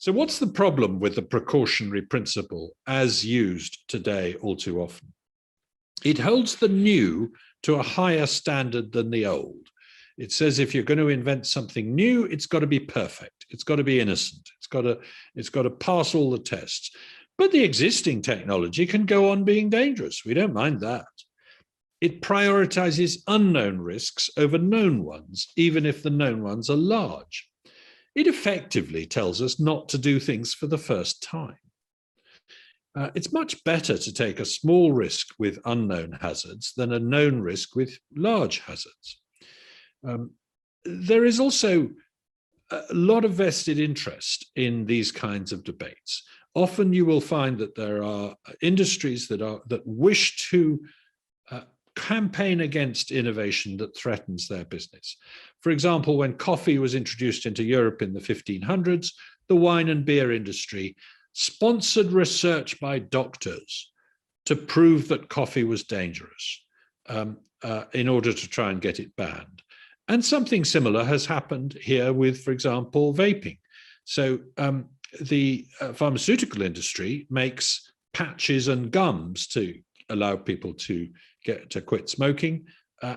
So what's the problem with the precautionary principle as used today all too often? It holds the new to a higher standard than the old. It says if you're going to invent something new, it's got to be perfect. It's got to be innocent. It's got to pass all the tests. But the existing technology can go on being dangerous. We don't mind that. It prioritizes unknown risks over known ones, even if the known ones are large. It effectively tells us not to do things for the first time. It's much better to take a small risk with unknown hazards than a known risk with large hazards. There is also a lot of vested interest in these kinds of debates. Often you will find that there are industries that wish to campaign against innovation that threatens their business. For example, when coffee was introduced into Europe in the 1500s, the wine and beer industry sponsored research by doctors to prove that coffee was dangerous in order to try and get it banned. And something similar has happened here with, for example, vaping. So the pharmaceutical industry makes patches and gums to allow people to quit smoking,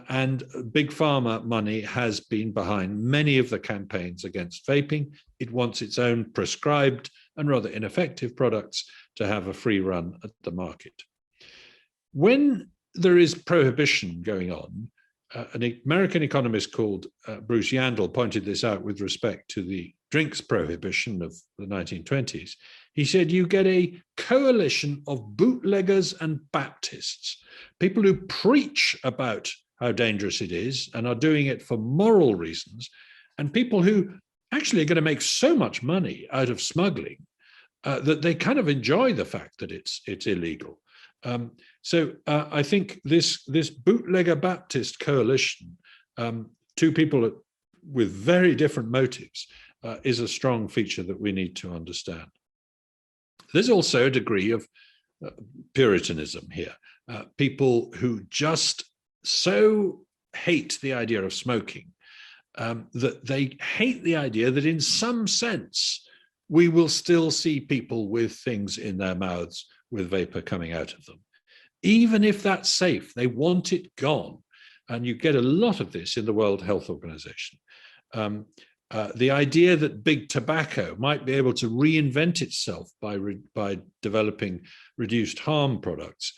and big pharma money has been behind many of the campaigns against vaping. It wants its own prescribed and rather ineffective products to have a free run at the market. When there is prohibition going on, an American economist called Bruce Yandell pointed this out with respect to the drinks prohibition of the 1920s. He said you get a coalition of bootleggers and Baptists, people who preach about how dangerous it is and are doing it for moral reasons, and people who actually are going to make so much money out of smuggling that they kind of enjoy the fact that it's illegal. So I think this bootlegger Baptist coalition, two people with very different motives, is a strong feature that we need to understand. There's also a degree of Puritanism here. People who just so hate the idea of smoking that they hate the idea that in some sense we will still see people with things in their mouths with vapor coming out of them. Even if that's safe, they want it gone. And you get a lot of this in the World Health Organization. The idea that big tobacco might be able to reinvent itself by developing reduced harm products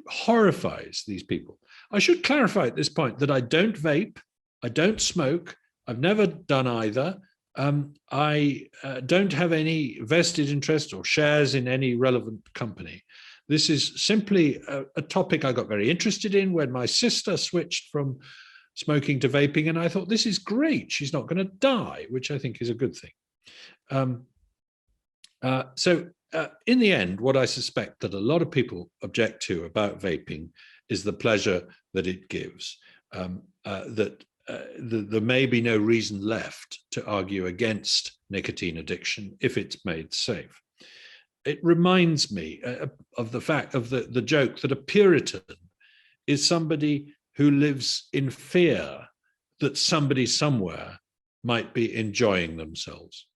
horrifies these people. I should clarify at this point that I don't vape, I don't smoke, I've never done either. I don't have any vested interest or shares in any relevant company. This is simply a topic I got very interested in when my sister switched from smoking to vaping, and I thought, this is great. She's not going to die, which I think is a good thing. So in the end, what I suspect that a lot of people object to about vaping is the pleasure that it gives, there may be no reason left to argue against nicotine addiction if it's made safe. It reminds me of the fact of the joke that a Puritan is somebody who lives in fear that somebody somewhere might be enjoying themselves.